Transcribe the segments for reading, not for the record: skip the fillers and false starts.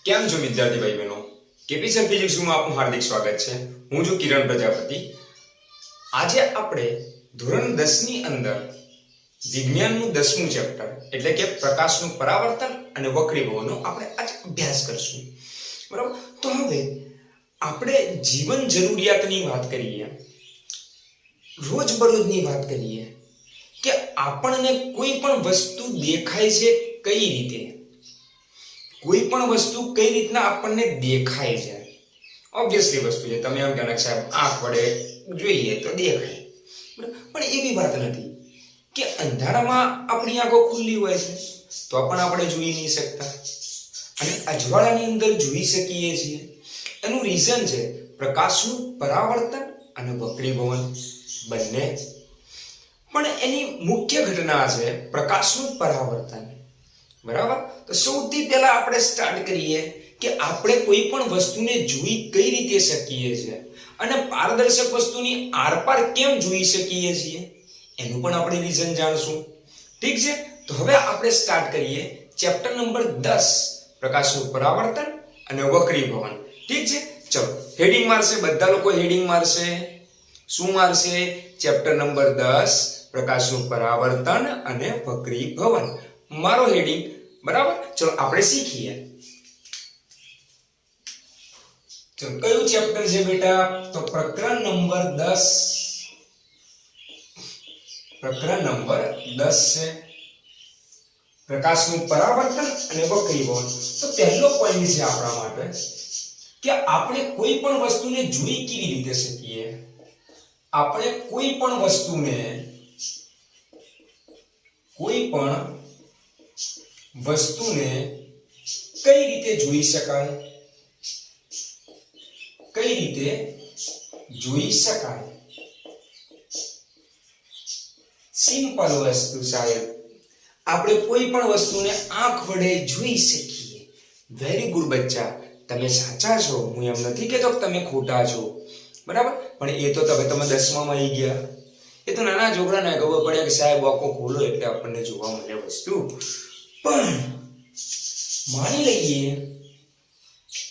કેમ છો વિદ્યાર્થી ભાઈ બહેનો? કેપીસી ફિઝિક્સમાં આપનું હાર્દિક સ્વાગત છે. હું છું કિરણ પ્રજાપતિ. આજે આપણે ધોરણ 10 ની અંદર વિજ્ઞાનનું 10મું ચેપ્ટર એટલે કે પ્રકાશનું પરાવર્તન અને વક્રીભવનનો આપણે આજે અભ્યાસ કરશું. બરાબર? તો હવે આપણે જીવન જરૂરિયાતની વાત કરીએ, રોજબરોજની વાત કરીએ કે આપણને કોઈ પણ વસ્તુ દેખાય છે કઈ રીતે, કોઈ પણ વસ્તુ કઈ રીતના આપણને દેખાય છે. ઓબ્વિયસલી વસ્તુ છે, તમે એમ કહો સાહેબ આંખ વડે જોઈએ તો દેખાય, પણ એવી વાત નથી કે અંધારામાં આપણી આંખો ખુલ્લી હોય છે તો પણ આપણે જોઈ નહીં શકતા અને અજવાળાની અંદર જોઈ શકીએ છીએ. એનું રીઝન છે પ્રકાશનું પરાવર્તન અને વક્રીભવન બંને. પણ એની મુખ્ય ઘટના છે પ્રકાશનું પરાવર્તન. બરાબર? તો સૌથી પહેલા આપણે સ્ટાર્ટ કરીએ કે આપણે કોઈ પણ વસ્તુને જોઈ કઈ રીતે શકીએ છીએ અને પારદર્શક વસ્તુની આરપાર કેમ જોઈ શકીએ છીએ એનું પણ આપણે રીઝન જાણશું. ઠીક છે? તો હવે આપણે સ્ટાર્ટ કરીએ ચેપ્ટર નંબર 10 પ્રકાશનું પરાવર્તન અને વક્રીભવન. ઠીક છે? ચલો હેડિંગ મારશે, બધા લોકો હેડિંગ મારશે. શું મારશે? ચેપ્ટર નંબર 10 પ્રકાશનું પરાવર્તન અને વક્રીભવન. મારો હેડિંગ. બરાબર? ચલો આપણે શીખીએ. ચલો કયું ચેપ્ટર છે બેટા? તો પ્રકરણ નંબર 10. પ્રકરણ નંબર 10 છે પ્રકાશનું પરાવર્તન અને વક્રીભવન. તો પહેલો પોઈન્ટ છે આપણા માટે કે આપણે કોઈ પણ વસ્તુને જોઈ કેવી રીતે શકીએ. આપણે કોઈ પણ વસ્તુને કઈ રીતે જોઈ શકાય? કઈ રીતે જોઈ શકાય? સિમ્પલ વસ્તુ સાહેબ, આપણે કોઈ પણ વસ્તુને આંખ વડે જોઈ શકીએ. વેરી ગુડ બચ્ચા, તમે સાચા છો, હું એમ નથી કહેતો કે તમે ખોટા છો. બરાબર? પણ એ તો તમે 10માં આવી ગયા. એ તો નાના છોકરાને ખબર પડે કે સાહેબ આંખો ખોલો એટલે આપણને જોવા મળે વસ્તુ. પણ માની લઈએ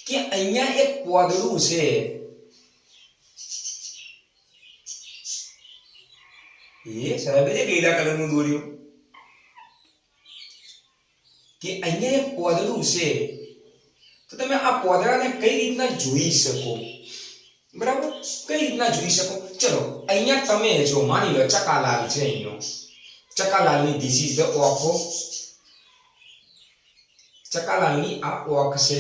કે અહીંયા એક પોદળું છે, એ સાહેબ એ લીલા કલરનું દોર્યું કે અહીંયા એક પોદળું છે, તો તમે આ પોદળાને કઈ રીતના જોઈ શકો? બરાબર? કઈ રીતના જોઈ શકો? ચલો અહીંયા તમે જો માની લો ચકાલાલ છે, અહીંયા ચકાલાલની ધીસ ઇઝ ધ ઓફ. ચકાલાલની આ ઓખ છે.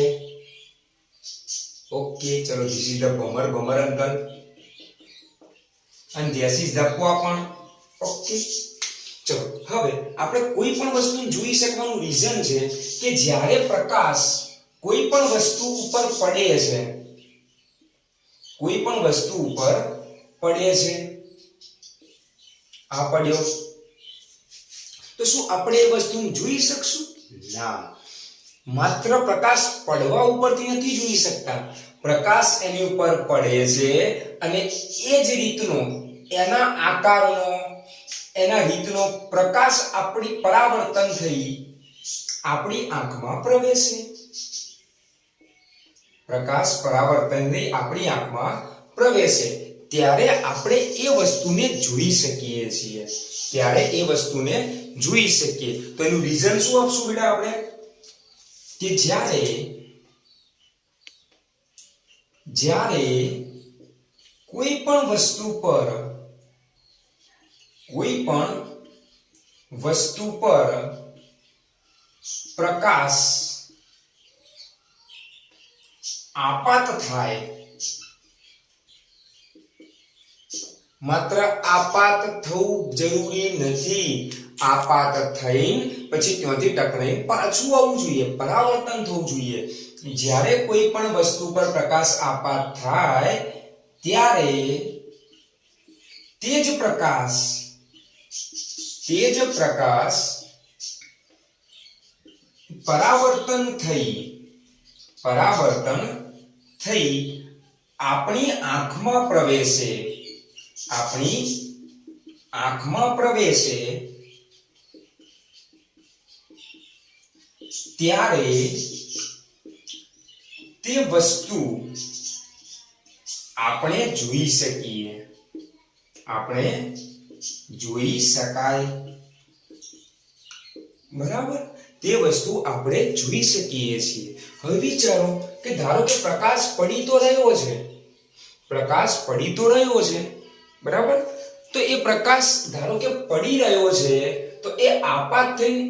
ઓકે, ચલો this is the Bhamar uncle and this is the પોપણ. ઓકે, ચલો હવે આપણે કોઈ પણ વસ્તુ જોઈ શકવાનું રીઝન છે કે જ્યારે પ્રકાશ કોઈ પણ વસ્તુ ઉપર પડે છે, કોઈ પણ વસ્તુ ઉપર પડે છે, આ પડ્યો, તો શું આપણે એ વસ્તુને જોઈ શકશું? ના, માત્ર પ્રકાશ પડવા ઉપરથી નથી જોઈ શકતા. પ્રકાશ એની ઉપર પડે છે અને એ જ રીતનો, એના આકારનો, એના રીતનો પ્રકાશ આપણી પરાવર્તન થઈ આપણી આંખમાં પ્રવેશે. પ્રકાશ પરાવર્તન થઈ આપણી આંખમાં પ્રવેશે ત્યારે આપણે એ વસ્તુને જોઈ શકીએ છીએ. ત્યારે એ વસ્તુને જોઈ શકીએ. તો એનું રીઝન શું આપશું બેટા આપણે? કે જ્યારે કોઈ પણ વસ્તુ પર પ્રકાશ આપાત થાય, માત્ર આપાત થવું જરૂરી નથી, આપાત થઈને પછી ત્યાંથી ટકરાઈને પાછું આવવું જોઈએ, પરાવર્તન થવું જોઈએ. જ્યારે કોઈ પણ વસ્તુ પર પ્રકાશ આપાત થાય ત્યારે તે જ પ્રકાશ પરાવર્તન થઈ આપણી આંખમાં પ્રવેશે, ત્યારે તે વસ્તુ આપણે જોઈ શકીએ, આપણે જોઈ શકાય, બરાબર, તે વસ્તુ આપણે જોઈ શકીએ છીએ. હવે વિચારો કે ધારો કે પ્રકાશ પડી તો રહ્યો છે, પ્રકાશ પડી તો રહ્યો છે, બરાબર, તો એ પ્રકાશ ધારો કે પડી રહ્યો છે તો એ આપાત થઈને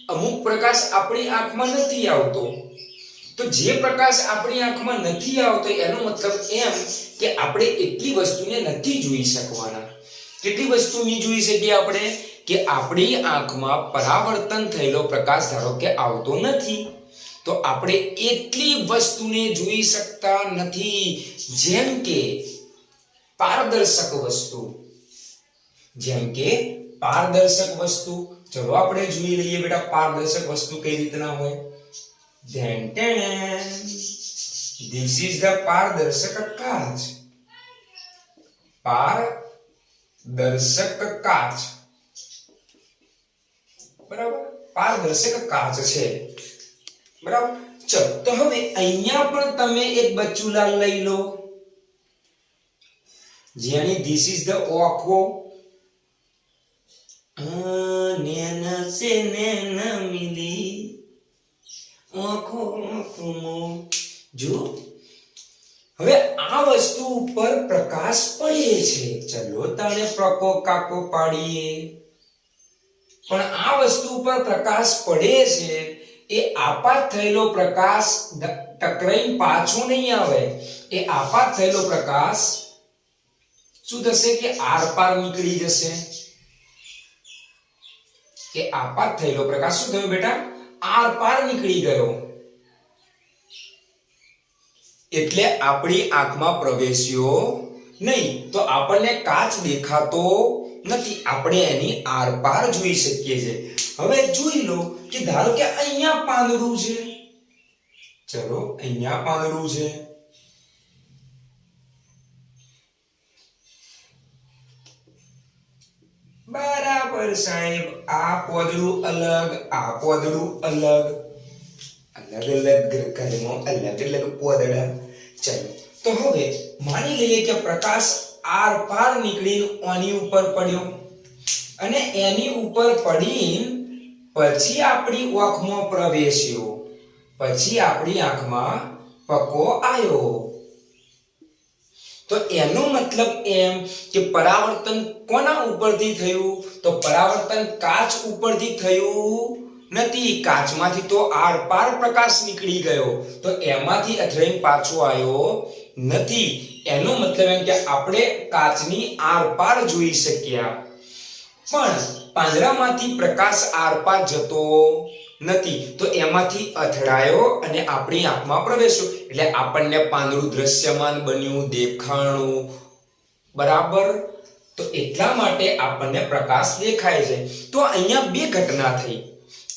અમુક પ્રકાશ આપણી આંખમાં નથી આવતો. તો જે પ્રકાશ આપણી આંખમાં નથી આવતો એનો મતલબ એમ કે આપણે એટલી વસ્તુને નથી જોઈ શકવાના. કેટલી વસ્તુ નહીં જોઈ શકીએ આપણે? કે આપણી આંખમાં પરાવર્તન થયેલો પ્રકાશ ધારો કે આવતો નથી, તો આપણે એટલી વસ્તુને જોઈ શકતા નથી. જેમ કે પારદર્શક વસ્તુ, જેમ કે પારદર્શક વસ્તુ. ચલો આપણે જોઈ લઈએ બેટા પારદર્શક વસ્તુ કઈ રીતના હોય. This is the પારદર્શક કાચ. પારદર્શક કાચ, બરાબર, પારદર્શક કાચ છે, બરાબર. ચલો તો હવે અહીંયા પણ તમે એક બચ્ચુલાલ લઈ લો, જેની this is the આંખો, નેના સે નેના મિલી આંખો આંખો. જો હવે આ વસ્તુ ઉપર પ્રકાશ પડે છે, ચલો તાણે પ્રકો કાકો પાડીએ, પણ આ વસ્તુ ઉપર પ્રકાશ પડે છે એ આપાત થયેલો પ્રકાશ ટકરાઈને પાછો નહીં આવે. એ આપાત થયેલો પ્રકાશ શું થશે કે આર પાર નીકળી જશે. એ આપાત થયેલો પ્રકાશ શું થયો બેટા? આર પાર નીકળી ગયો. એટલે આપણી આંખમાં પ્રવેશ્યો નહીં, તો આપણને કાચ દેખાતો નથી, આપણે એની આરપાર જોઈ શકીએ છીએ. હવે જોઈ લો કે ધારો કે અહીંયા પાંદડું છે, ચલો અહીંયા પાંદડું છે, બરાબર સાહેબ, આ પોદડું અલગ, આ પોદડું અલગ, અલગ અલગ ઘરમાં અલગ અલગ પોદડા. ચલો તો હવે માની લઈએ કે પ્રકાશ આર પાર નીકળીને આની ઉપર પડ્યો અને એની ઉપર પડીને પછી આપણી આંખમાં પ્રવેશ્યો, પછી આપણી આંખમાં પકો આવ્યો. તો એનો મતલબ એમ કે પરાવર્તન કોના ઉપરથી થયું? તો પરાવર્તન કાચ ઉપરથી થયું નથી. કાચમાંથી તો આર પાર પ્રકાશ નીકળી ગયો, તો એમાંથી અથડાઈને પાછો આવ્યો નથી. એનો મતલબ એમ કે આપણે કાચની આર પાર જોઈ શક્યા, પણ પાંદડામાંથી પ્રકાશ આર પાર જતો નથી, તો એમાંથી અથડાયો અને આપણી આંખમાં પ્રવેશ્યો, એટલે આપણને પાંદડું દ્રશ્યમાન બન્યું, દેખાણું, બરાબર. તો એટલા માટે આપણને પ્રકાશ દેખાય છે. તો અહીંયા બે ઘટના થઈ,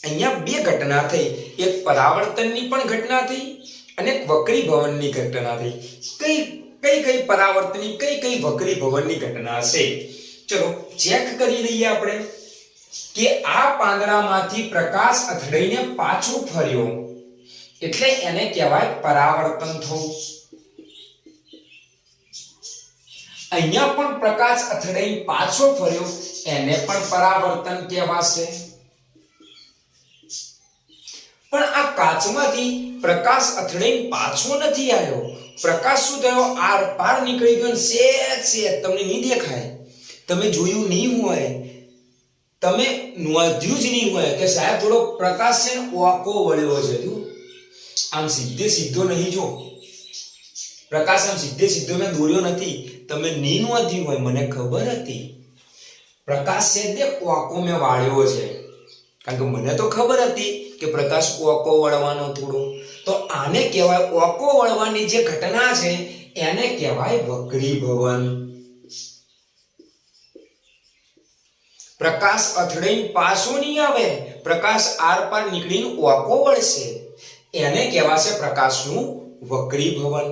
અહીંયા બે ઘટના થઈ, એક પરાવર્તનની પણ ઘટના થઈ અને એક વક્રીભવનની ઘટના થઈ. કઈ કઈ કઈ પરાવર્તનની, કઈ કઈ વક્રીભવનની ઘટના છે? ચલો ચેક કરી લઈએ આપણે કે આ પાંદડામાંથી પ્રકાશ અથડાઈને પાછો ફર્યો, એટલે એને કહેવાય પરાવર્તન થવું. અહીંયા પણ પ્રકાશ અથડાઈને પાછો ફર્યો, એને પણ પરાવર્તન કહેવાશે. પણ આ કાચમાંથી પ્રકાશ અથડાઈને પાછો નથી આવ્યો, પ્રકાશ શું થયો? આર પાર નીકળી ગયો. સેજ તમને નહીં દેખાય, તમે જોયું નહીં હોય, તમે નોંધ્યું જ નહીં હોય કે સાહેબ થોડો પ્રકાશ છે ને ઓકો વળ્યો છે. તું આમ સીધે સીધો નહીં, જો પ્રકાશ આમ સીધે સીધો મેં દોર્યો નથી, તમે નહીં નોંધ્યું હોય, મને ખબર હતી પ્રકાશ છે તે ઓકો મેં વાળ્યો છે, કારણ કે મને તો ખબર હતી કે પ્રકાશ ઓકો વળવાનો થોડો. તો આને કહેવાય, ઓકો વળવાની જે ઘટના છે એને કહેવાય વક્રીભવન. પ્રકાશ અથડાઈને પાછો નહીં આવે, પ્રકાશ આર પાર નીકળીને ઓકો વળશે, એને કહેવાશે પ્રકાશનું વક્રીભવન.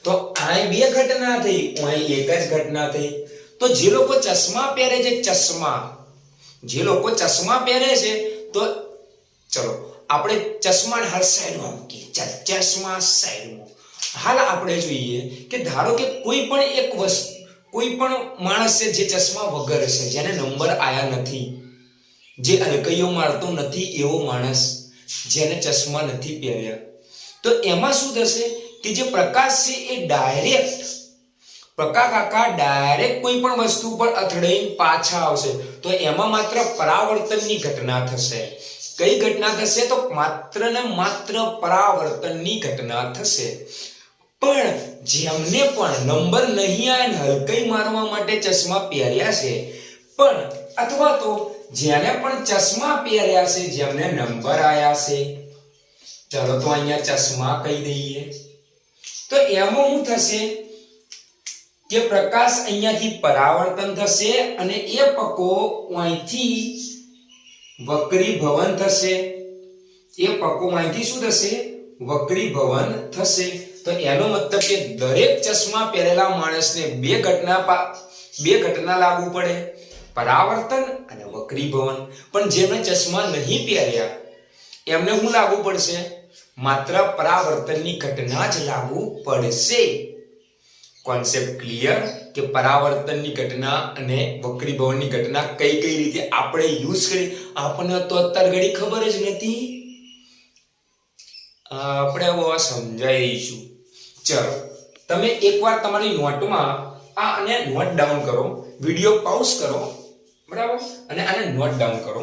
તો આ બે ઘટના થઈ, અહીં એક જ ઘટના થઈ. તો જે લોકો ચશ્મા પહેરે છે, ચશ્મા, જે લોકો ચશ્મા પહેરે છે, તો ચલો આપણે ચશ્માને હાલ સાઈડમાં મૂકીએ. ચાલ ચશ્મા સાઈડમાં. હાલ આપણે જોઈએ કે ધારો કે કોઈ પણ એક વસ્તુ, કોઈ પણ માણસ છે જે ચશ્મા વગર છે, જેને નંબર આયા નથી, જે હલકૈયો મારતો નથી એવો માણસ, જેને ચશ્મા નથી પહેર્યા, તો એમાં શું થશે કે જે પ્રકાશ છે એ ડાયરેક્ટ કોઈ પણ વસ્તુ પર અથડાઈને પાછા આવશે, તો એમાં માત્ર પરાવર્તનની ઘટના થશે. કઈ ઘટના થશે? તો માત્ર ને માત્ર પરાવર્તનની ઘટના થશે. પણ જેમને પણ નંબર નહીં આવે, હલકઈ મારવા માટે ચશ્મા પહેર્યા છે, પણ અથવા તો જેને પણ ચશ્મા પહેર્યા છે, જેમને નંબર આયા છે, ચલો તો અહીંયા ચશ્મા કહી દઈએ, તો એમાં શું થશે કે પ્રકાશ અહીંયાથી પરાવર્તન થશે અને એ પકો અહીંથી વક્રીભવન થશે. એ પકો અહીંથી શું થશે? વક્રીભવન થશે. તો એનો મતલબ કે દરેક ચશ્મા પહેરેલા માણસને બે ઘટના લાગુ પડે, પરાવર્તન અને વક્રીભવન. પણ જેમને ચશ્મા નહીં પહેર્યા એમને શું લાગુ પડશે? માત્ર પરાવર્તનની ઘટના જ લાગુ પડશે. Concept clear? કે પરાવર્તનની ઘટના અને વક્રીભવનની ઘટના કઈ રીતે આપણે યુઝ કરી, આપણને તો અત્યાર ઘડી ખબર જ નથી. આપણે હવે સમજાઈ દઈશું. ચલો તમે એકવાર તમારી નોટમાં આને નોટ ડાઉન કરો, વિડિયો પાઉઝ કરો, બરાબર, અને આને નોટ ડાઉન કરો.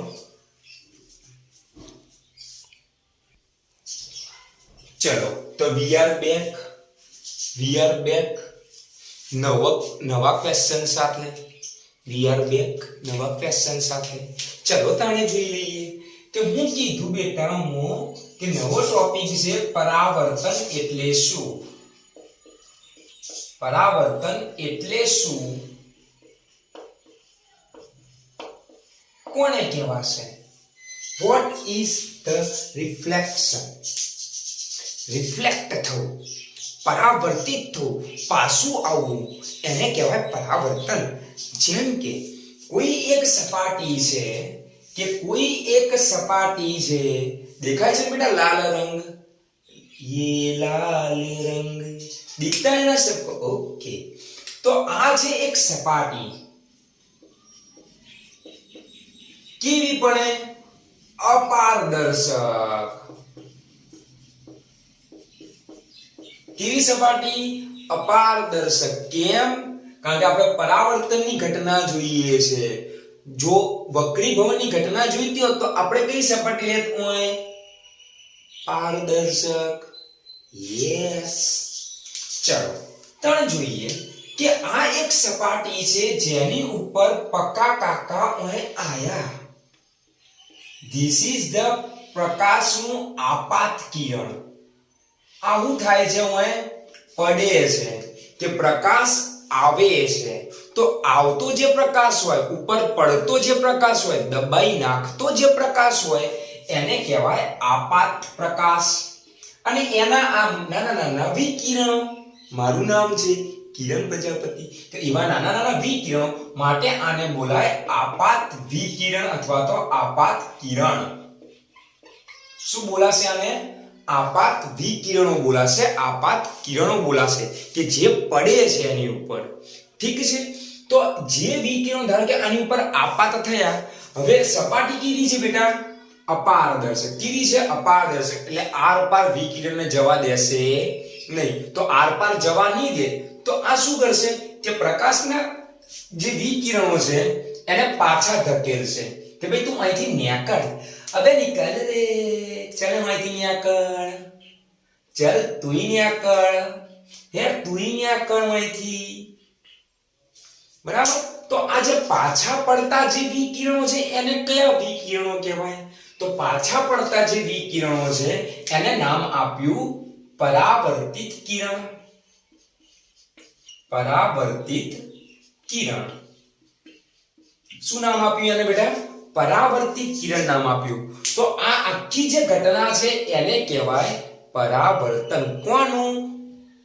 ચલો તો વી આર બેક નવા ક્વેશ્ચન સાથે. ચલો તાણે જોઈ લઈએ કે હું કીધું બેટા કે નવો ટોપિક છે પરાવર્તન એટલે શું. પરાવર્તન એટલે શું કોને કહેવાશે? What is the reflection? Reflect થવું, પરાવર્તિત થવું, પાછું આવવું, એને કહેવાય પરાવર્તન. જેમ કે કોઈ એક સપાટી છે, દેખાય છે બેટા લાલ રંગ, ये लाल रंग दिखता है ना सबको? ओके, तो आ છે એક સપાટી, કેવી પડે? અપારદર્શક. કેવી સપાટી? અપારદર્શક. કેમ? કારણ કે આપણે પરાવર્તનની ઘટના જોઈએ છે. જો વક્રીભવનની ઘટના જોઈતી હોત તો આપણે કઈ સપાટી લેત હોય? પારદર્શક. યસ. ચલો ત્રણ જોઈએ કે આ એક સપાટી છે જેની ઉપર પક્કા કાકા અહીં આયા. ધીસ ઇઝ ધ પ્રકાશનું આપાત કિરણ. આવું થાય છે અહીં પડે છે કે પ્રકાશ આવે છે, તો આવતો જે પ્રકાશ હોય, ઉપર પડતો જે પ્રકાશ હોય, દબાઈ નાખતો જે પ્રકાશ હોય, એને કહેવાય આપાત પ્રકાશ. અને એના આ નાના વિકિરણો, મારું નામ છે કિરણ પ્રજાપતિ, તો એવા નાના વિકિરણો માટે આને બોલાય આપાત વિકિરણ અથવા તો આપાત કિરણ. શું બોલાશે આને? આપાત વિકિરણો બોલાશે, આપાત કિરણો બોલાશે કે જે પડે છે એની ઉપર. ઠીક છે, તો જે વિકિરણો ધારો કે આની ઉપર આપાત થયા, હવે સપાટી કેવી છે બેટા? અપારદર્શક. કેવી છે? અપારદર્શક. એટલે આર પાર વિકિરણને જવા દેશે નહીં. તો આર પાર જવા નહીં દે તો આ શું કરશે કે પ્રકાશના જે વિકિરણો છે એને પાછા ધકેલશે કે ભાઈ તું અહીંથી નીકળ. અબે નીકળ રે, ચાલ અહીંથી નીકળ, ચાલ તુંય નીકળ, યાર તુંય નીકળ અહીંથી. બરાબર? તો આ જે પાછા પડતા જે વિકિરણો છે એને કયા વિકિરણો કહેવાય? તો પાછા પડતા જે વિકિરણો છે એને નામ આપ્યું પરાવર્તિત કિરણ. પરાવર્તિત કિરણ. શું નામ આપ્યું એને બેટા? પરાવર્તિત કિરણ નામ આપ્યું. તો આ આખી જે ઘટના છે એને કહેવાય પરાવર્તન. કોનું?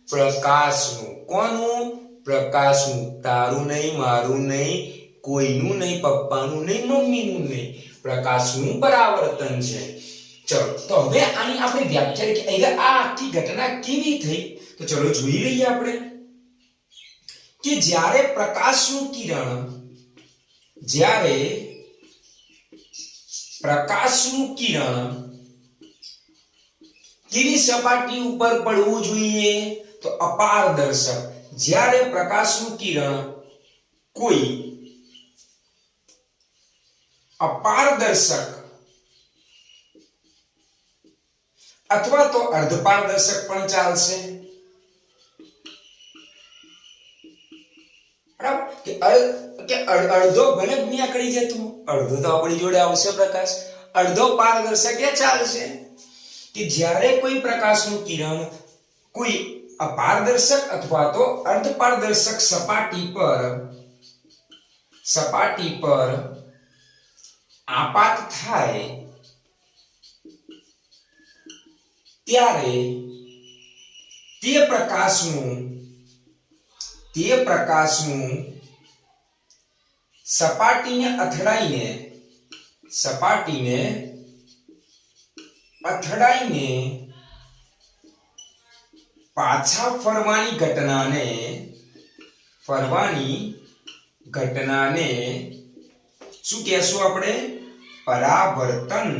પ્રકાશનું. કોનું? પ્રકાશનું. તારું નહીં, મારું નહીં, કોઈનું નહીં, પપ્પાનું નહીં, મમ્મીનું નહીં, પ્રકાશનું પરાવર્તન છે. ચલો તો હવે આની આપણે વ્યાખ્યા કે હવે આ આખી ઘટના કેવી થઈ તો ચલો જોઈ લઈએ આપણે કે જ્યારે પ્રકાશનું કિરણ કેવી સપાટી ઉપર પડવું જોઈએ તો અપારદર્શક જ્યારે પ્રકાશનું કિરણ કોઈ અપારદર્શક અથવા તો અર્ધપારદર્શક પણ ચાલશે બરાબર કે અડધો ભલે નીકળી જતો અડધો તો આપણી જોડે આવશે પ્રકાશ અડધો પારદર્શક એ ચાલશે કે જ્યારે કોઈ પ્રકાશનું કિરણ કોઈ અપારદર્શક અથવા તો અર્ધપારદર્શક સપાટી પર આપાત થાય ત્યારે તે પ્રકાશનું સપાટીને અથડાઈને પાછા ફરવાની ઘટનાને શું કહેશું આપણે પરાવર્તન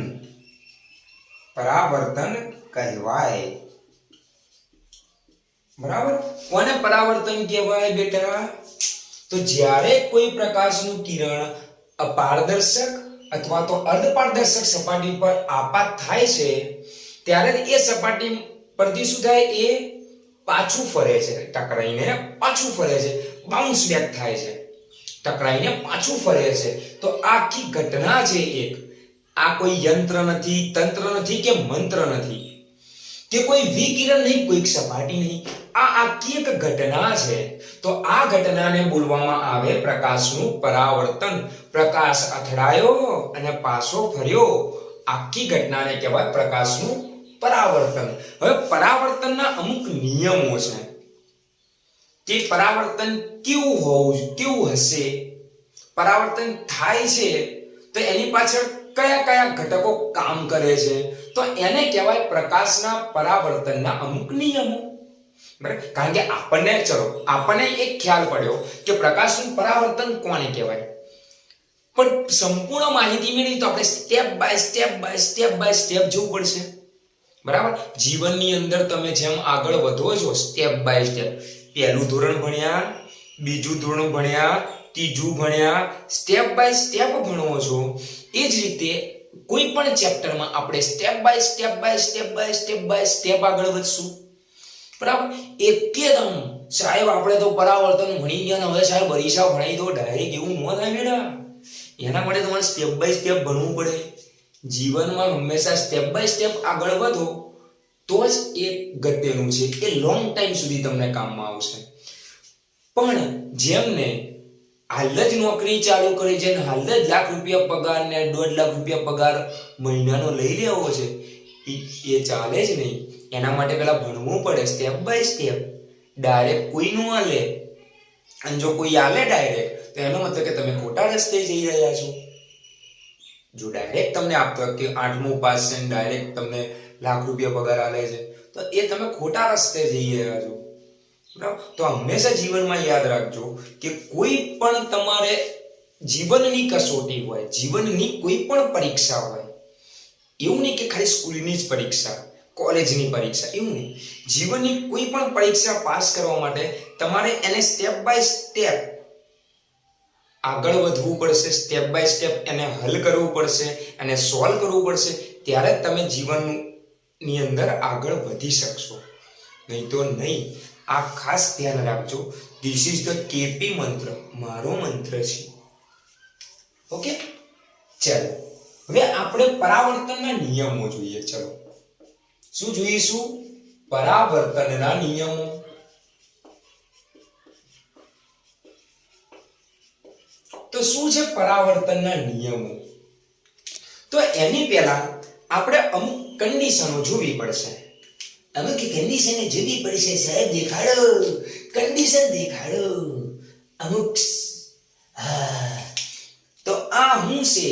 કહેવાય બરાબર કોને પરાવર્તન કહેવાય બેટા તો જ્યારે કોઈ પ્રકાશનું કિરણ અપારદર્શક અથવા તો અર્ધપારદર્શક સપાટી પર આપાત થાય છે ત્યારે એ સપાટી પરથી શું થાય એ પાછું ફરે છે ટકરાઈને પાછું ફરે છે બાઉન્સ બેક થાય છે ટકરાઈને પાછું ફરે છે તો આખી ઘટના છે એક આ કોઈ યંત્ર નથી તંત્ર નથી કે મંત્ર નથી કે કોઈ વિકિરણ નહીં કોઈ સપાટી નહીં આ આખી એક ઘટના છે તો આ ઘટનાને બોલવામાં આવે પ્રકાશનું પરાવર્તન પ્રકાશ અથડાયો અને પાછો ફર્યો આખી ઘટનાને કહેવાય પ્રકાશનું પરાવર્તન હવે પરાવર્તનના અમુક નિયમો છે કે પરાવર્તન કેવું હશે પરાવર્તન થાય છે તો એની પાછળ કયા કયા ઘટકો કામ કરે છે તો એને કહેવાય પ્રકાશના પરાવર્તનના અમુક નિયમો બરાબર કારણ કે આપણને એક ખ્યાલ પડ્યો કે પ્રકાશનું પરાવર્તન કોને કહેવાય પણ સંપૂર્ણ માહિતી મેળવી તો આપણે સ્ટેપ બાય સ્ટેપ જવું પડશે બરાબર જીવનની અંદર તમે જેમ આગળ વધો છો સ્ટેપ બાય સ્ટેપ પહેલું ધોરણ ભણ્યા બીજું ધોરણ ભણ્યા ત્રીજું ભણ્યા સ્ટેપ બાય સ્ટેપ ભણવો છો એ જ રીતે કોઈ પણ ચેપ્ટરમાં આપણે સ્ટેપ બાય સ્ટેપ આગળ વધશું બરાબર એકદમ સાહેબ આપણે તો પરાવર્તન ભણી ગયા ને હવે સાહેબ પરીક્ષા ભણાઈ દો ડાયરેક્ટ એવું ન થાય બેટા એના માટે તમારે સ્ટેપ બાય સ્ટેપ ભણવું પડે જીવનમાં હંમેશા સ્ટેપ બાય સ્ટેપ આગળ વધો તો જ એ ગત્યનું છે એ લોંગ ટાઈમ સુધી તમને કામમાં આવશે પણ જેમને હાલ જ નોકરી ચાલુ કરી છે ને હાલ જ લાખ રૂપિયા પગાર ને 1.5 લાખ રૂપિયા પગાર મહિનાનો લઈ લેવો છે એ ચાલે જ નહીં એના માટે પહેલા ભણવું પડે સ્ટેપ બાય સ્ટેપ ડાયરેક્ટ કોઈ નું આલે અને જો કોઈ આલે ડાયરેક્ટ તો એનો મતલબ કે તમે ખોટા રસ્તે જઈ રહ્યા છો જો ડાયરેક્ટ તમને આપતો કે 8મું પાસ છે ડાયરેક્ટ તમને લાખ રૂપિયા પગાર આલે છે તો એ તમે ખોટા રસ્તે જઈ રહ્યા છો બરાબર તો હંમેશા જીવનમાં યાદ રાખજો કે કોઈ પણ તમારે જીવનની કસોટી હોય જીવનની કોઈ પણ પરીક્ષા હોય એવું નહીં કે ખાલી સ્કૂલની જ પરીક્ષા કોલેજની પરીક્ષા એવું નહીં જીવનની કોઈ પણ પરીક્ષા પાસ કરવા માટે તમારે એને સ્ટેપ બાય સ્ટેપ આગળ વધવું પડશે સ્ટેપ બાય સ્ટેપ એને હલ કરવું પડશે અને સોલ્વ કરવું પડશે ત્યારે તમે જીવનની અંદર આગળ વધી શકશો નહીં તો નહીં આ ખાસ ધ્યાન રાખજો ધીસ ઇઝ ધ કેપી મંત્ર મારો મંત્ર છે ઓકે ચાલો હવે આપણે પરાવર્તનના નિયમો જોઈએ ચલો શું જોઈશું પરાવર્તનના નિયમો તો શું છે પરાવર્તનના નિયમો તો એની પહેલા આપણે અમુક કન્ડિશનો જોવી પડશે અમુક કન્ડિશન જોવી પડશે સાહેબ દેખાડો કન્ડિશન દેખાડો અમુક તો આ હું છે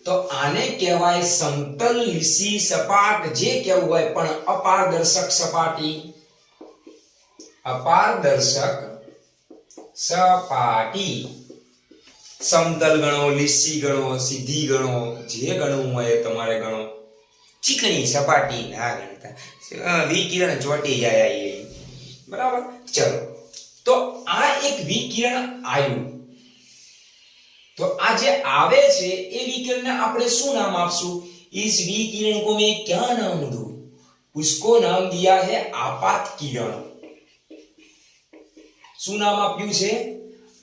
તો આને કહેવાય સમતલ લીસી સપાટ જે કહેવું હોય, પણ અપારદર્શક સપાટી, અપારદર્શક સપાટી. સમતલ ગણો, લીસી ગણો, સીધી ગણો, જે ગણવું હોય તમારે ગણો. ચીકણી સપાટી ના ગણતા, વિકિરણ ચોટી જાય. બરાબર. ચલો, તો આ એક વિકિરણ આવ્યું. तो आज आवे छे ए विकिरण ने આપણે શું નામ આપશું? इस विकिरण को मैं क्या नाम दूं? उसको नाम दिया है आपात किरण. શું નામ આપ્યું છે?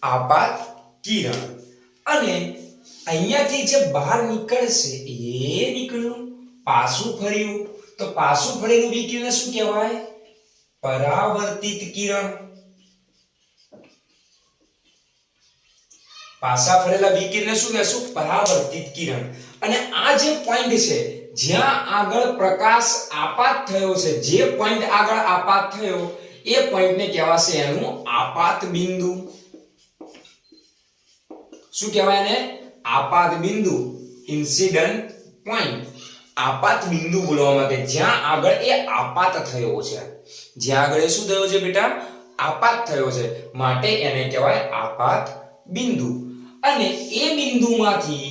આપાત કિરણ. અને અહીંયાથી જે બહાર નીકળશે એ નીકળ્યું, પાછું ફર્યું, તો પાછું ફરેલું વિકિરણ શું કહેવાય? પરાવર્તિત કિરણ. પાછા ફરેલા વિકિરણને શું કહેશું? પરાવર્તિત કિરણ. અને આ જે પોઈન્ટ છે જ્યાં આગળ પ્રકાશ આપાત થયો છે, જે પોઈન્ટ આગળ આપાત થયો એ પોઈન્ટને કહેવાશે એનું આપાત બિંદુ. શું કહેવાય એને? આપાત બિંદુ, ઇન્સિડન્ટ પોઈન્ટ. આપાત બિંદુ બોલવામાં કે જ્યાં આગળ એ આપાત થયો છે, જ્યાં આગળ શું થયો છે બેટા? આપાત થયો છે, માટે એને કહેવાય આપાત બિંદુ. અને એ બિંદુમાંથી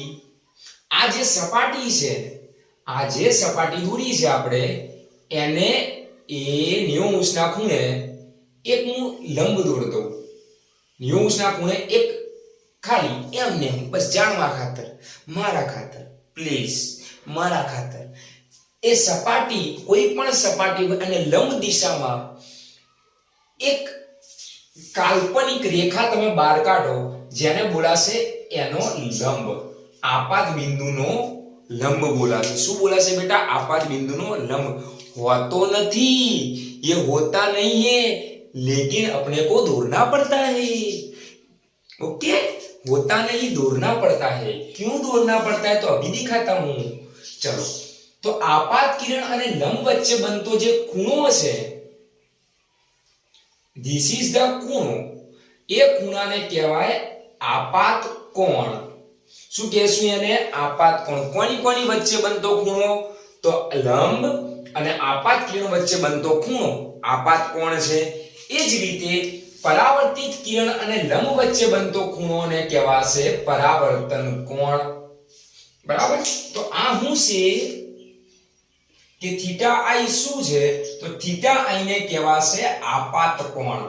આ જે સપાટી છે, આ જે સપાટી દોરી છે આપણે એને એ 90 અંશના ખૂણે એક હું લંબ દોર દઉં. 90 અંશના ખૂણે એક ખાલી એમને બસ જાણવા ખાતર, મારા ખાતર, પ્લીઝ મારા ખાતર. એ સપાટી કોઈ પણ સપાટી અને લંબ દિશામાં એક કાલ્પનિક રેખા તમે બહાર કાઢો જેને બોલાશે એનો લંબ. આપાત બિંદુનો લંબ બોલાશે. શું બોલાશે બેટા? આપાત બિંદુનો લંબ. होतो नहीं, ये होता नहीं है, लेकिन अपने को दौड़ना पड़ता है. ओके, होता नहीं, दौड़ना पड़ता है. क्यों दौड़ना पड़ता है तो अभी दिखाता हूं. चलो, तो आपात किरण અને લંબ વચ્ચે બનતો જે ખૂણો છે, this is the ખૂણો. એ ખૂણાને કહેવાય આપાત કોણ. શું કહેશું એને? આપાત કોણ. કોની કોની વચ્ચે બનતો ખૂણો? તો લંબ અને આપાત કિરણ વચ્ચે બનતો ખૂણો આપાત કોણ છે. એ જ રીતે પરાવર્તિત કિરણ અને લંબ વચ્ચે બનતો ખૂણોને કહેવાશે પરાવર્તન કોણ. બરાબર. તો આ શું છે કે થીટા આઈ શું છે? તો થીટા આઈ ને કહેવાશે આપાત કોણ.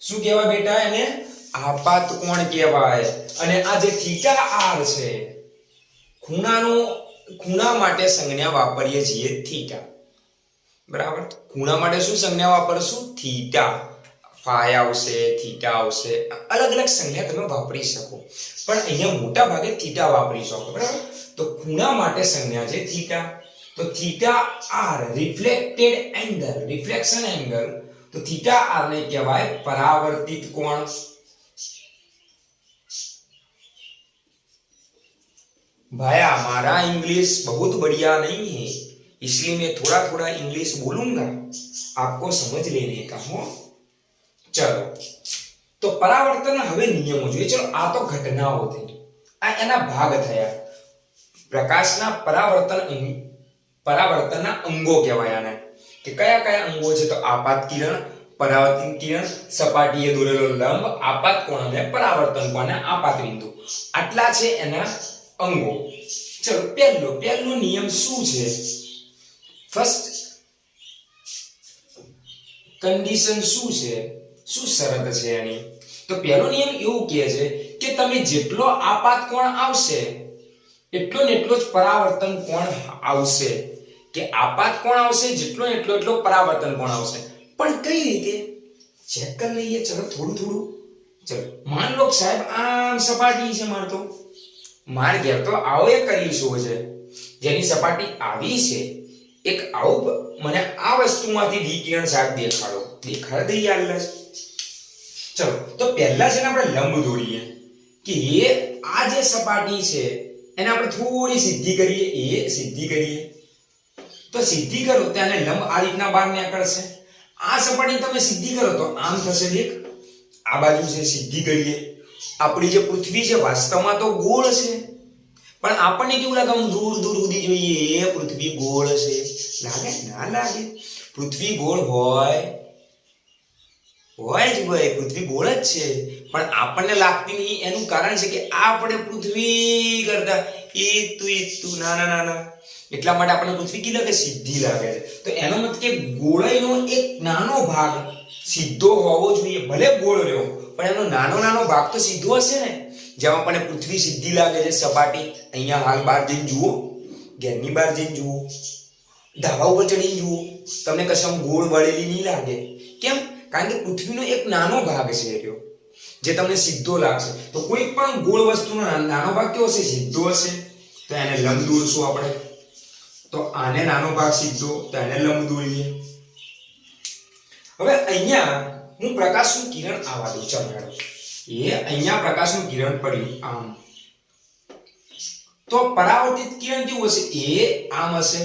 શું કહેવાય બેટા એને? આપાત કોણ કહેવાય. અને આ જે થીટા આર છે, ખૂણા માટે સંજ્ઞા વાપરીએ છીએ થીટા. બરાબર. ખૂણા માટે શું સંજ્ઞા વાપરશું? થીટા. ફાઈ આવશે, થીટા આવશે, અલગ અલગ સંજ્ઞા તમે વાપરી શકો, પણ અહીંયા મોટા ભાગે થીટા વાપરી શકો. બરાબર. તો ખૂણા માટે સંજ્ઞા છે થીટા. તો theta R reflected angle, reflection angle. તો થીટા આર ને કહેવાય પરાવર્તિત કોણ. भाया हमारा इंग्लिश बहुत बढ़िया नहीं है, इसलिए मैं थोड़ा थोड़ा इंग्लिश बोलूंगा, आपको समझ लेने का हो. चलो, तो परावर्तन હવે નિયમો જોઈએ. ચલો, આ તો ઘટનાઓ થઈ, આ એના ભાગ થયા. પ્રકાશના પરાવર્તનના અંગો કહેવાય આને. કે કયા કયા અંગો છે? તો આપાત કિરણ, પરાવર્તન કિરણ, સપાટીએ દોરેલો લંબ, આપાત કોણ અને પરાવર્તન કોણ અને આપાત બિંદુ. આટલા છે એના અંગો. ચલો, પહેલો નિયમ શું છે? ફર્સ્ટ કન્ડિશન શું છે? શું શરત છે એની? તો પહેલો નિયમ એવું કહે છે કે તમે જેટલો આપાત કોણ આવશે એટલો ને એટલો જ પરાવર્તન કોણ આવશે. કે આપાત કોણ આવશે જેટલો એટલો પરાવર્તન કોણ આવશે. પણ કઈ રીતે? ચેક કરી લઈએ. ચલો, થોડું. ચલો, માન લો સાહેબ આમ સપાટી છે મારતો, માર ઘેર તો આવો એક કરીશું છે જેની સપાટી આવી છે. એક આવું મને આ વસ્તુમાંથી વિકિરણ સાહેબ દેખાડ દઈએ આલ્લા. ચલો, તો પહેલા છે ને આપણે લંબ દોરીએ કે એ આ જે સપાટી છે એને આપણે થોડી સીધી કરીએ. એ સીધી કરીએ તો સીધી કરો ત્યારે લંબ આ રીતના બહાર નીકળશે. આ સપાટી તમે સીધી કરો તો આમ થશે. દેખ, આ બાજુ છે સીધી કરીએ આપણી જે પૃથ્વી છે વાસ્તવમાં તો ગોળ છે, પણ આપણને કેવું લાગે આમ દૂર દૂર સુધી જોઈએ પૃથ્વી ગોળ છે, લાગે ના લાગે? પૃથ્વી ગોળ હોય જ હોય, પૃથ્વી ગોળ જ છે, પણ આપણને લાગતી નહીં. એનું કારણ છે કે આપણે પૃથ્વી કરતા ઈતું નાના એટલા માટે આપણને પૃથ્વી કી લાગે? સીધી લાગે છે. તો એનો મતલબ કે ગોળાઈનો એક નાનો ભાગ સીધો હોવો જોઈએ, ભલે ગોળ રહ્યો પણ એનો નાનો ભાગ તો સીધો હશે ને. જેમ આપણને પૃથ્વી સીધી લાગે છે સપાટી, અહીંયા હાલ બહાર જઈને જુઓ, ઘેરની બહાર જઈને જુઓ, ધાબા ઉપર ચડીને જુઓ, તમને કશમ ગોળ વળેલી નહીં લાગે. કેમ? કારણ કે પૃથ્વીનો એક નાનો ભાગ છે રહ્યો જે તમને સીધો લાગશે. તો કોઈ પણ ગોળ વસ્તુનો નાનો ભાગ કેવો હશે? સીધો હશે. તો એને લંબ દોરશું આપણે. તો આને નાનો ભાગ સીધો, તો એને લંબ દોરીએ. હવે અહીંયા હું પ્રકાશનું કિરણ આવવા દઉં. ચાલો એ અહીંયા પ્રકાશનું કિરણ પડ્યું આમ, તો પરાવર્તિત કિરણ કેવું હશે? એ આમ હશે.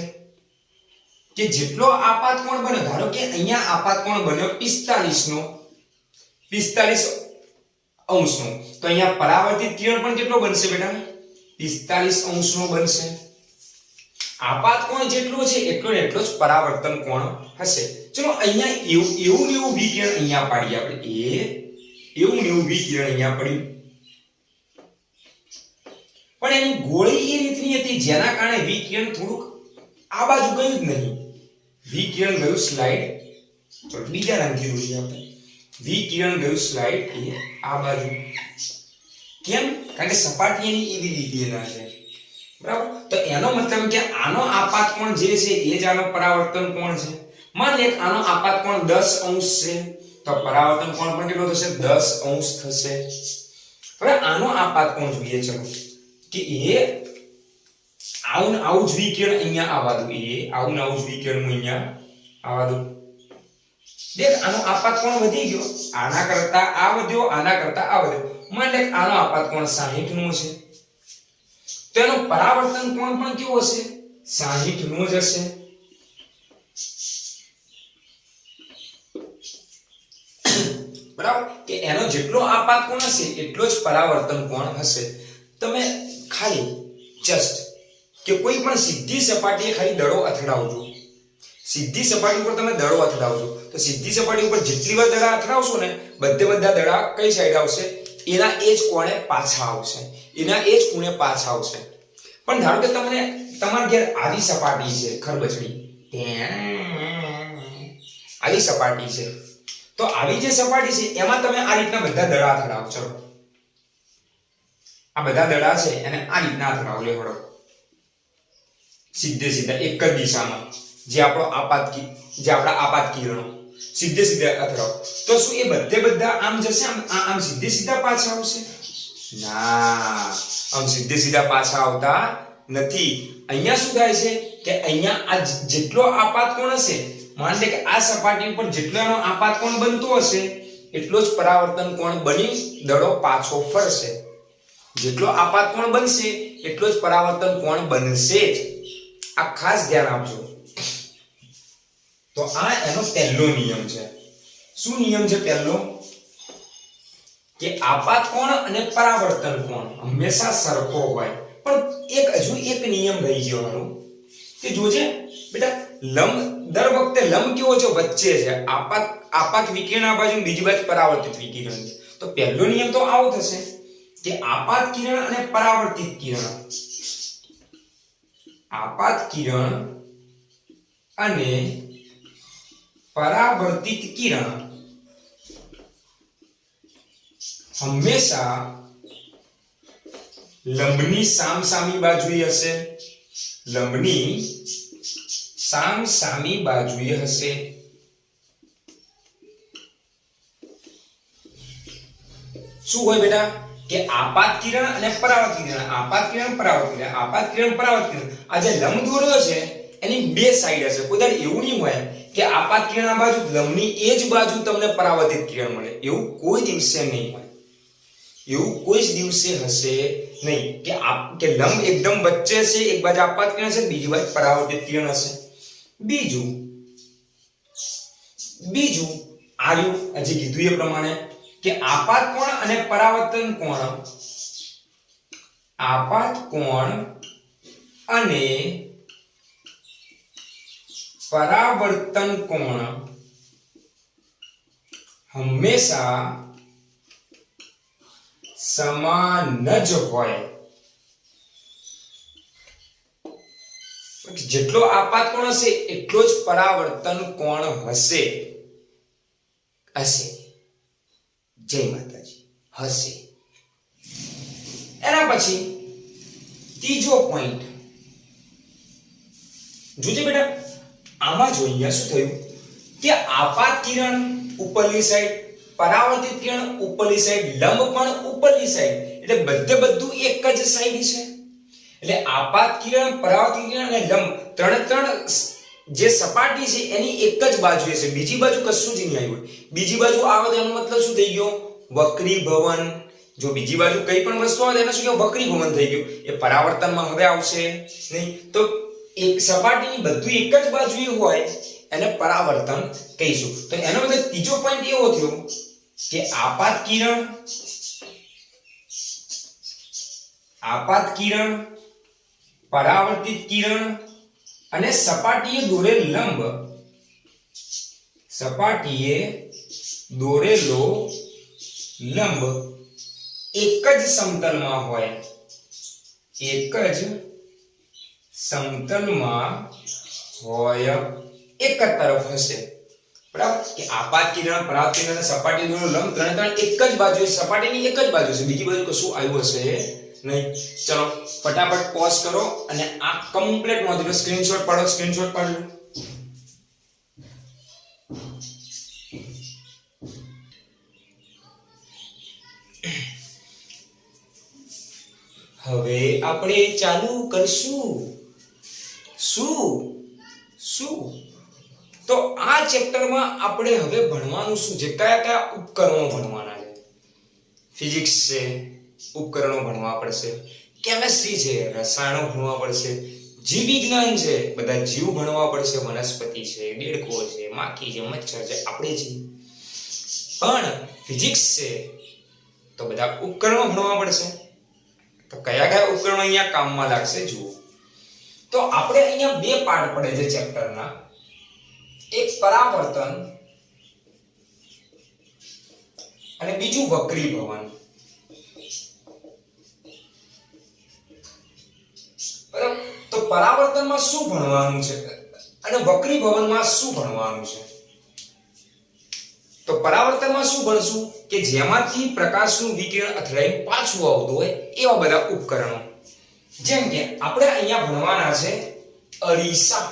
કે જેટલો આપાત કોણ બન્યો, ધારો કે અહીંયા આપાત કોણ બન્યો 45 નો, 45 અંશનો, તો અહીંયા પરાવર્તિત કિરણ પણ કેટલો બનશે બેટા? 45 અંશનો બનશે. આપાત કોણ જેટલો છે એટલો ને એટલો જ પરાવર્તન કોણ હશે. ચલો અહીંયા એવું વિકિરણ અહીંયા પાડીએ આપણે. એવું વિકિરણ અહીંયા પડ્યું, પણ એની ગોળી એ રીતની હતી જેના કારણે વિકિરણ થોડુંક આ બાજુ ગયું જ નહીં. વિકિરણ ગયું સ્લાઇડ, ચલો બીજા રંગથી દોરીએ આપણે. વિકિરણ ગયું સ્લાઇડ એ આ બાજુ. કેમ? કારણ કે સપાટી એની એવી રીતે ના છે, બરાબર? તો એનો મતલબ કે આનો આપાત કોણ જે છે એ જ આનો પરાવર્તન કોણ છે. માન લે આનો આપાત કોણ 10 અંશ છે, તો પરાવર્તન કોણ પણ કેટલો થશે? 10 અંશ થશે. હવે આનો આપાત કોણ જોઈએ, ચલો કે એ આવું જ વિકિરણ અહીંયા આવવા દો. આવું જ વિકિરણ હું અહીંયા આવવા દો. દેખ આનો આપાત કોણ વધી ગયો, આના કરતા આ વધ્યો, આના કરતા આ વધ્યો. માન લે આનો આપાત કોણ 60 નો છે, તો એનો પરાવર્તન કોણ પણ કેવો હશે? 60 નો જ હશે. બરાબર? કે એનો જેટલો આપાત કોણ હશે એટલો જ પરાવર્તન કોણ હશે. તમે ખાલી જસ્ટ કે કોઈ પણ સીધી સપાટીએ ખાલી દડો અથડાવજો. સીધી સપાટી ઉપર તમે દડો અથડાવજો, તો સીધી સપાટી ઉપર જેટલી વાર દડા અથડાવશો ને બધા દડા કઈ સાઈડ આવશે? એના એ જ કોણે પાછા આવશે, એના એ જ ખૂણે પાછા આવશે. પણ ધારો કે તમને તમારા ઘેર આવી સપાટી છે, ખરબચડી આવી સપાટી છે, તો આવી જે સપાટી છે એમાં તમે આ રીતના બધા દડા અથડાવો. ચલો આ બધા દડા છે એને આ રીતના અથડાવો. લેવડો સીધે સીધા એક જ દિશામાં, જે આપણા આપાત કિરણો સીધે અથડાવો. તો શું એ બધા આમ જશે? આમ સીધે સીધા પાછા આવશે? ના, આમ સીધે સીધા પાછા આવતા નથી. અહીંયા શું થાય છે કે અહીંયા આ જેટલો આપાત કોણ હશે, માન લે કે આ સપાટી ઉપર જેટલાનો આપાત કોણ બનતો હશે એટલો જ પરાવર્તન કોણ બની દડો પાછો ફરશે. જેટલો આપાત કોણ બનશે એટલો જ પરાવર્તન કોણ બનશે જ. આ ખાસ ધ્યાન આપજો. તો આ એનો પહેલો નિયમ છે. શું નિયમ છે પહેલો? કે આપાત કોણ અને પરાવર્તન કોણ હંમેશા સરખો હોય. પણ હજુ એક નિયમ રહી ગયો મારો, કે જોજે બેટા લંબ દર વખતે લંબ કેવો છે? વચ્ચે છે. આપાત વિકિરણ આ બાજુ, બીજી બાજુ પરાવર્તિત વિકિરણ છે. તો પહેલો નિયમ તો આવો થશે કે આપાત કિરણ અને પરાવર્તિત કિરણ, આપાત કિરણ અને પરાવર્તિત કિરણ હંમેશા લંબની સામસામી બાજુએ હશે. લંબની સામસામી બાજુએ હશે. શું હોય બેટા? કે આપાત કિરણ અને પરાવર્તિત કિરણ, આપાત કિરણ પરાવર્તિત કિરણ, આપાત કિરણ પરાવર્તિત કિરણ. આ જે લંબ દોર્યો છે એની બે સાઈડ હશે. કોઈ દર એવું નહીં હોય કે આપાત કિરણ આ બાજુ, લંબની એ જ બાજુ તમને પરાવર્તિત કિરણ મળે. એવું કોઈ દિવસે નહીં હોય. એવું કોઈ જ દિવસે હશે નહીં કે લંબ એકદમ વચ્ચે છે, એક બાજુ આપાત કિરણ છે, બીજી બાજુ પરાવર્તિત કિરણ હશે. બીજું આર્યું હજી કીધું એ પ્રમાણે કે આપાત કોણ અને પરાવર્તન કોણ, આપાત કોણ અને પરાવર્તન કોણ હંમેશા સમાન જ હોય. જેટલો આપાત કોણ હશે એટલો જ પરાવર્તન કોણ હશે. હશે. જય માતાજી. હશે. એના પછી ત્રીજો પોઈન્ટ જોજે બેટા. આમાં જો અહીંયા શું થયું કે આપાત કિરણ ઉપરની સાઈડ, પરાવર્તિત કિરણ ઉપરની સાઈડ, લંબ પણ ઉપરની સાઈડ, એટલે બધું એક જ સાઈડ છે. એટલે આપાત કિરણ, પરાવર્તિત કિરણ અને લંબ ત્રણ જે સપાટી છે એની એક જ બાજુએ છે. બીજી બાજુ કશું જ નહીં આવ્યું. બીજી બાજુ આવે તો એનો મતલબ શું થઈ ગયો? વક્રીભવન. જો બીજી બાજુ કઈ પણ વસ્તુ આવે એનો શું કહેવાય? વક્રીભવન થઈ ગયું. એ પરાવર્તનમાં હવે આવશે નહીં. તો એક સપાટીની બધું એક જ બાજુએ હોય એને પરાવર્તન કહીશું. તો એનો મતલબ ત્રીજો પોઈન્ટ એવો થયો કે આપાત કિરણ, પરાવર્તિત કિરણ અને સપાટીએ દોરેલો લંબ એક જ સમતલમાં હોય. એક જ સમતલમાં હોય, એક જ તરફ હશે. બરાબર? કે આપાત કિરણ, પરાવર્તિત કિરણ અને સપાટી દોરેલો લંબ ત્રણે એક જ બાજુ, સપાટીની એક જ બાજુ છે. બીજી બાજુ કશું આવ્યું હશે નહીં. ચલો ફટાફટ પોઝ કરો અને આ કમ્પ્લીટ નોંધ લો. સ્ક્રીનશોટ પાડો. હવે આપણે ચાલુ કરશું શું તો આ ચેપ્ટરમાં આપણે હવે ભણવાનું શું છે? કયા ઉપકરણો ભણવાના છે? ફિઝિક્સ છે, ઉપકરણો ભણવા પડશે. કેમેસ્ટ્રી છે, રસાયણો ભણવા પડશે. જીવ વિજ્ઞાન છે, બધા જીવ ભણવા પડશે. વનસ્પતિ છે, દેડકો છે, માખી છે, મચ્છર છે, આપણે જીવ. પણ ફિઝિક્સ છે તો બધા ઉપકરણો ભણવા પડશે. તો કયા ઉપકરણો અહીંયા કામમાં લાગશે જુઓ. તો આપણે અહીંયા બે પાર્ટ પડે છે ચેપ્ટરના. એક પરાવર્તન અને બીજું વક્રીભવન. બરાબર? તો પરાવર્તનમાં શું ભણવાનું છે અને વક્રીભવનમાં શું ભણવાનું છે? તો પરાવર્તનમાં શું ભણશું કે જેમાંથી પ્રકાશનું વિકિરણ અથડાઈને પાછું આવતું હોય એવા બધા ઉપકરણો. જેમ કે આપણે અહીંયા ભણવાના છે અરીસા.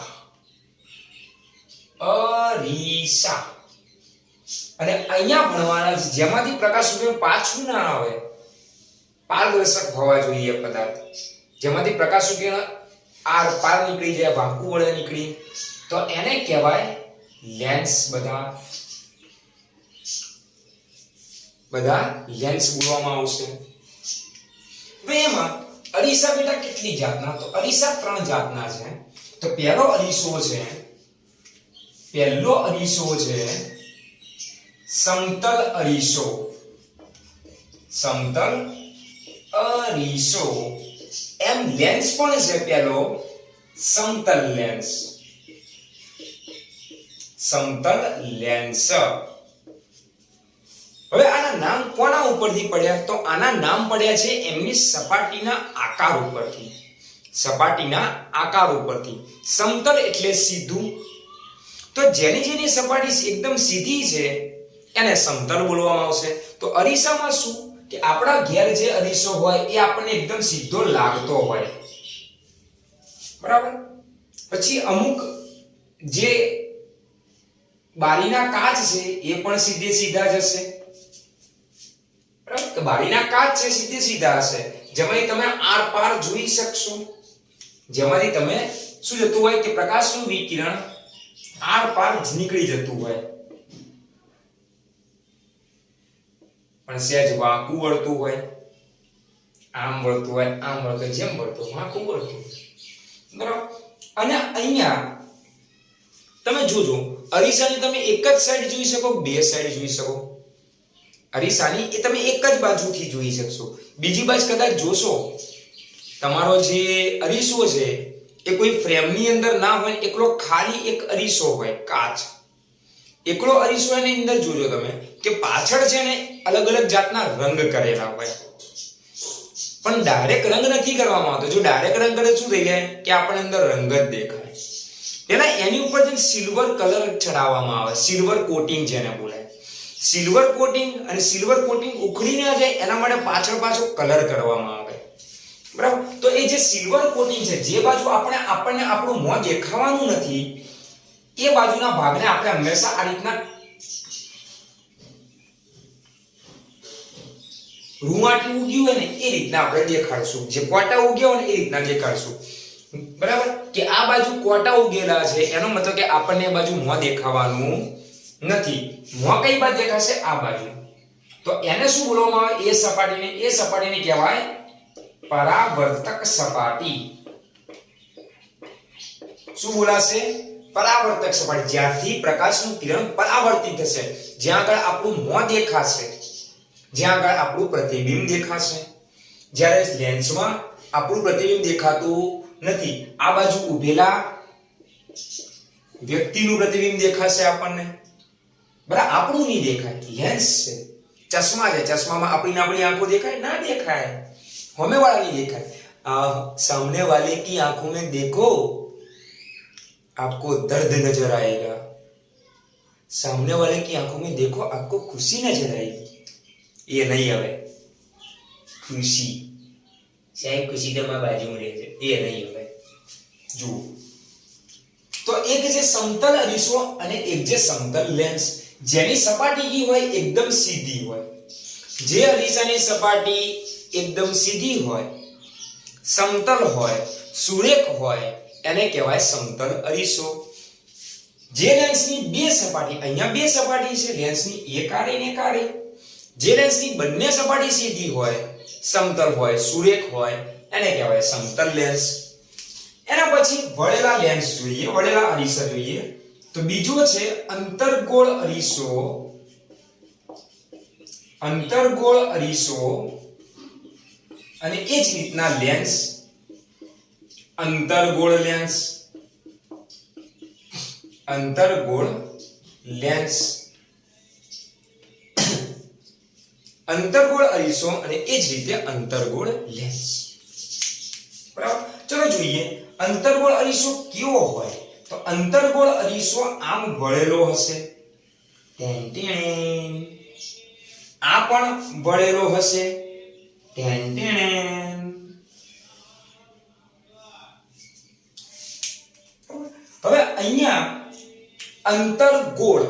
અને અહીંયા ભણવાના છે જેમાંથી પ્રકાશનું વિકિરણ પાછું ના આવે, પારદર્શક હોવા જોઈએ પદાર્થ. જેમાંથી પ્રકાશનું વિકિરણ આર પાર નીકળી જાય, વાંકું વળે નીકળી, તો એને કહેવાય લેન્સ. બધા લેન્સ બોલવામાં આવશે. હવે એમાં અરીસા બેટા કેટલી જાતના? તો અરીસા 3 જાતના છે. તો પહેલો અરીસો છે સમતલ અરીસો. એમ લેન્સ પણ છે પહેલો સમતલ લેન્સ. હવે આના નામ કોના ઉપરથી પડ્યા? તો આના નામ પડ્યા છે એમની સપાટીના આકાર ઉપરથી. સમતલ એટલે સીધું. તો જેની સપાટી એકદમ સીધી છે એને સમતલ બોલવામાં આવશે. તો અરીસામાં શું કે આપણા ઘેર જે અરીસો હોય એ આપણને એકદમ સીધો લાગતો હોય. બરાબર? પછી અમુક જે બારીના કાચ છે એ પણ સીધા જ હશે. બરાબર? તો બારીના કાચ છે સીધા હશે, જેમાંથી તમે આર પાર જોઈ શકશો. જેમાંથી તમે શું જતું હોય કે પ્રકાશનું વિકિરણ આર પાર નીકળી જતું હોય. પણ સહેજ વાંકું વળતું હોય, આમ વળતું હોય, આમ વળતું, જેમ વળતું વાંકું વળતું. બરાબર? અને અહીંયા તમે જોજો અરીસાની તમે એક જ સાઈડ જોઈ શકો, બે સાઈડ જોઈ શકો. અરીસાની એ તમે એક જ બાજુથી જોઈ શકશો. બીજી બાજુ કદાચ જોશો તમારો જે અરીસો છે એ કોઈ ફ્રેમની અંદર ના હોય, એકલો ખાલી એક અરીસો હોય, કાચ એકલો અરીસો એની અંદર જોજો તમે કે પાછળ છે ને અલગ અલગ જાતના રંગ કરેલા હોય, પણ ડાયરેક્ટ રંગ નથી કરવામાં આવતો. જો ડાયરેક્ટ રંગ કરે શું થઈ જાય કે આપણને અંદર રંગ જ દેખાય. એના એની ઉપર જે સિલ્વર કલર ચડાવવામાં આવે, સિલ્વર કોટિંગ જેને બોલાય, સિલ્વર કોટિંગ. અને સિલ્વર કોટિંગ ઉખડી ના જાય એના માટે પાછો કલર કરવામાં આવે, બરાબર. તો એ જે સિલ્વર કોટિંગ છે, જે બાજુ આપણને આપણું મોં દેખાવાનું નથી એ બાજુના ભાગને આપણે હંમેશા આ રીતના રૂવાટી ઉગ્યું હોય ને એ રીતના આપણે દેખાડશું, જે કોટા ઉગ્યા હોય ને એ રીતના દેખાડશું, બરાબર. કે આ બાજુ કોટા ઉગેલા છે એનો મતલબ કે આપણને એ બાજુ મોં દેખાવાનું નથી. મોં કઈ બાજુ દેખાશે? આ બાજુ. તો એને શું બોલવામાં આવે? એ સપાટીને કહેવાય પરાવર્તક સપાટી. શું બોલાશે? પરાવર્તક સપાટી. જ્યાંથી પ્રકાશનું કિરણ પરાવર્તિત થશે, જ્યાં આગળ આપણું મોં દેખાશે, જ્યાં આગળ આપણું પ્રતિબિંબ દેખાશે. જ્યારે લેન્સમાં આપણું પ્રતિબિંબ દેખાતું નથી, આ બાજુ ઊભેલા વ્યક્તિનું પ્રતિબિંબ દેખાશે આપણને, બરાબર. આપણું નહીં દેખાય, લેન્સ છે, ચશ્મા છે, ચશ્મામાં આપણી આંખો દેખાય? ના દેખાય, સામે वाला नहीं देखाय. सामने वाले की आंखों में देखो आपको दर्द नजर आएगा, सामने वाले की आंखों में देखो आपको खुशी नजर आएगी. ये नहीं આવે खुशी, સાહેબ ખુશી તો મારા બાજુમાં રહે છે, એ નહીં આવે. જુઓ તો એક જે સમતલ અરીસો અને એક જે સમતલ લેન્સ, જેની સપાટી કી હોય એકદમ સીધી હોય, જે અરીસાની સપાટી એકદમ સીધી હોય, સમતલ હોય, સુરેખ હોય એને કહેવાય સમતલ અરીસો. જે લેન્સની બે સપાટી, અહીંયા બે સપાટી છે લેન્સની, એક આડી ને એક આડી, જે લેન્સની બંને સપાટી સીધી હોય, સમતલ હોય, સુરેખ હોય એને કહેવાય સમતલ લેન્સ. એના પછી વળેલા લેન્સ જોઈએ, વળેલા અરીસા જોઈએ. તો બીજો છે અંતર્ગોળ અરીસો. અંતર્ગોળ અરીસો અને એ જ રીતના લેન્સ, અંતર્ગોળ લેન્સ, અંતર્ગોળ લેન્સ, અંતર્ગોળ અરીસો અને એ જ રીતે અંતર્ગોળ લેન્સ, બરાબર. ચલો જોઈએ અંતર્ગોળ અરીસો કેવો હોય. તો અંતર્ગોળ અરીસો આમ વળેલો હશે, આ પણ વળેલો હશે, હવે અહીંયા અંતર્ગોળ,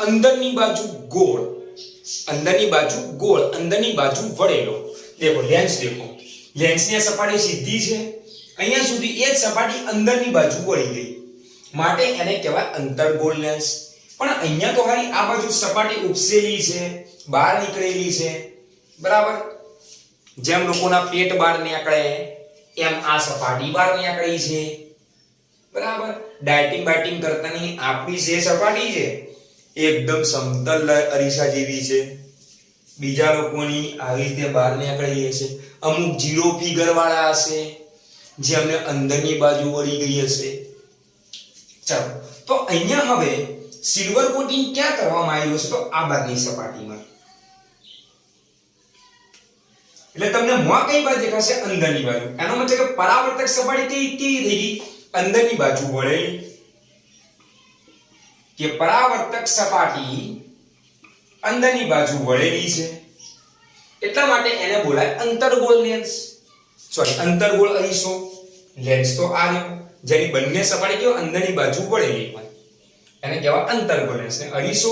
અંદરની બાજુ ગોળ, અંદરની બાજુ ગોળ, અંદરની બાજુ વળેલો. देखो लेंस, देखो लेंस ની સપાટી સીધી છે, અહીંયા સુધી એ જ સપાટી અંદરની બાજુ વળી ગઈ, માટે એને કહેવાય અંતર્ગોળ લેન્સ. પણ અહીંયા તો હારી આ બાજુ સપાટી ઉપસેલી છે, બહાર નીકળેલી છે, બરાબર. જેમ લોકોના પેટ બહાર નીકળે એમ આ સપાટી બહાર નીકળી છે, બરાબર. ડાયટિંગ કરતા નહીં, આપણી જે સપાટી છે એકદમ સમતલ અરીસા જેવી છે, બીજા લોકોની આવી રીતે બહાર નીકળી હશે. અમુક જીરો ફિગર વાળા હશે જેમને અંદરની બાજુ વળી ગઈ હશે. ચાલો, તો અહીંયા હવે સિલ્વર કોટિંગ ક્યાં કરવામાં આવ્યું છે? તો આ બાજુની સપાટીમાં. એટલે તમને મોં કઈ બાજુ દેખાશે? અંદરની બાજુ. એનો મતલબ કે પરાવર્તક સપાટી કેવી થઈ ગઈ? અંદરની બાજુ વળેલી. કે પરાવર્તક સપાટી અંદરની બાજુ વળેલી છે, એટલા માટે એને બોલાય અંતર્ગોળ લેન્સ, સોરી અંતર્ગોળ અરીસો. લેન્સ તો આ રહ્યો, જેની બંને સપાટી કેવો અંદરની બાજુ વળેલી હોય એને કહેવાય અંતર્ગોળ લેન્સ. ને અરીસો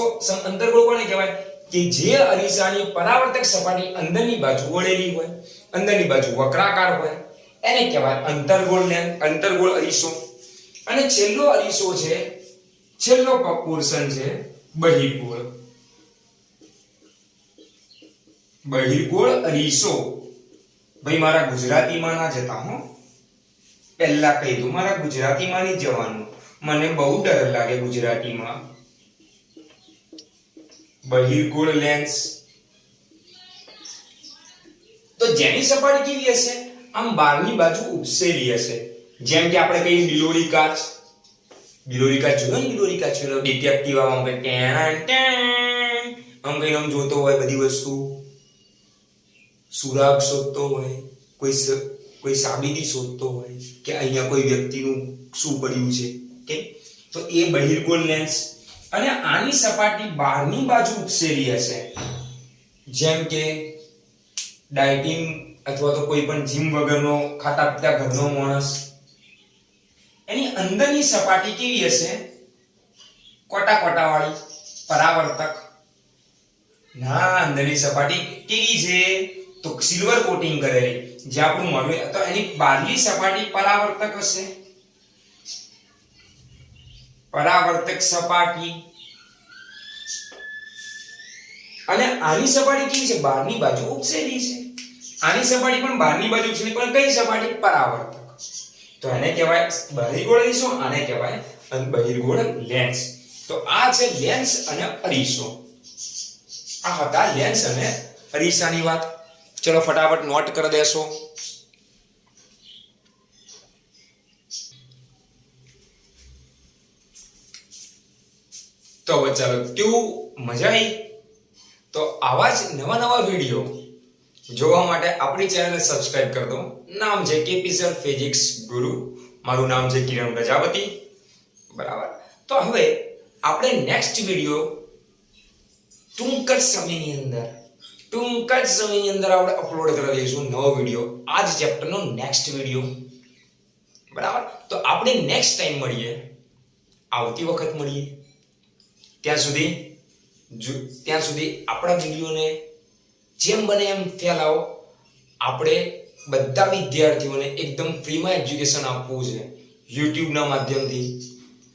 અંતર્ગોળ કોને કહેવાય? કે જે અરીસાની પરાવર્તક સપાટી અંદરની બાજુ વળેલી હોય, અંદરની બાજુ વક્રાકાર હોય એને કહેવાય અંતર્ગોળ લેન્સ, અંતર્ગોળ અરીસો. અને છેલ્લો અરીસો છે, છેલ્લો પોર્શન છે બહિર્ગોળ. બહિર્ગોળ અરીસો. ભાઈ મારા ગુજરાતીમાં ના જતા હો, પહેલા કહી દઉં મારા ગુજરાતીમાં નહીં જવાનું, મને બહુ ડર લાગે ગુજરાતીમાં. બહિર્ગોળ લેન્સ તો જેની સપાટી કેવી હશે? આમ બહારની બાજુ ઉપસેલી હશે. જેમ કે આપણે કહીએ બિલોરી કાચ. બિલોરી કાચ જોયો ને? બિલોરી કાચ એટલે ડિટેક્ટિવ આમ કે આમ કઈ આમ જોતો હોય બધી વસ્તુ, સુરાગ શોધતો હોય, કોઈ સાબિતી શોધતો હોય કે અહીંયા કોઈ વ્યક્તિનું શું પડ્યું છે કે તો એ બહિર્ગોળ લેન્સ. અને આની સપાટી બહારની બાજુ ઉપસેલી હશે. જેમ કે ડાયટિંગ અથવા તો કોઈ પણ જીમ વગરનો ખાતા પીતા ઘરનો માણસ, એની અંદરની સપાટી કેવી હશે? કોટા કોટા વાળી, પરાવર્તક. ના, અંદરની સપાટી કેવી છે? તો સિલ્વર કોટિંગ કરેલી, જે આપણું મળે તો એની બહારની સપાટી પરાવર્તક હશે. પરાવર્તક સપાટી. અને આની સપાટી કેવી છે? બહારની બાજુ ઉપસેલી છે. આની સપાટી પણ બહારની બાજુ ઉપસેલી, પણ કઈ સપાટી? પરાવર્તક. તો એને કહેવાય બહિર્ગોળ અરીસો, આને કહેવાય બહિર્ગોળ લેન્સ. તો આ છે લેન્સ અને અરીસો. આ હતા લેન્સ અને અરીસાની વાત. ચલો ફટાફટ નોટ કરી દેશો. તો હવે ચાલો, કેવું મજા આવી? તો આવા જ નવા નવા વિડીયો જોવા માટે આપણી ચેનલને સબસ્ક્રાઇબ કરી દો. નામ છે કેપી સર ફિઝિક્સ ગુરુ. મારું નામ છે કિરણ પ્રજાપતિ. બરાબર. તો હવે આપણે નેક્સ્ટ વિડીયો ટૂંક જ સમયની અંદર આપણે અપલોડ કરી દઈશું નવો વિડીયો, આ જ ચેપ્ટરનો નેક્સ્ટ વિડીયો. બરાબર. તો આપણે નેક્સ્ટ ટાઈમ મળીએ, આવતી વખત મળીએ. ત્યાં સુધી આપણા વિડીયોને જેમ બને એમ ફેલાવો. આપણે બધા વિદ્યાર્થીઓને એકદમ ફ્રીમાં એજ્યુકેશન આપવું છે યુટ્યુબના માધ્યમથી.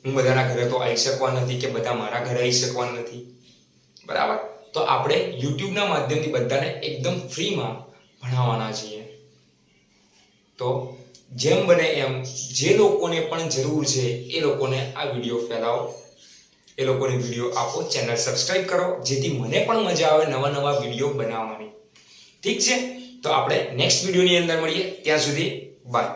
હું બધાના ઘરે તો આવી શકવા નથી કે બધા મારા ઘરે આવી શકવા નથી. બરાબર. તો આપણે યુટ્યુબના માધ્યમથી બધાને એકદમ ફ્રીમાં ભણાવવાના છીએ. તો જેમ બને એમ જે લોકોને પણ જરૂર છે એ લોકોને આ વિડીયો ફેલાવો, એ લોકોને વિડીયો આપો, ચેનલ સબસ્ક્રાઇબ કરો, જેથી મને પણ મજા આવે નવા નવા વિડીયો બનાવવાની. ઠીક છે? તો આપણે નેક્સ્ટ વિડીયોની અંદર મળીએ. ત્યાં સુધી બાય.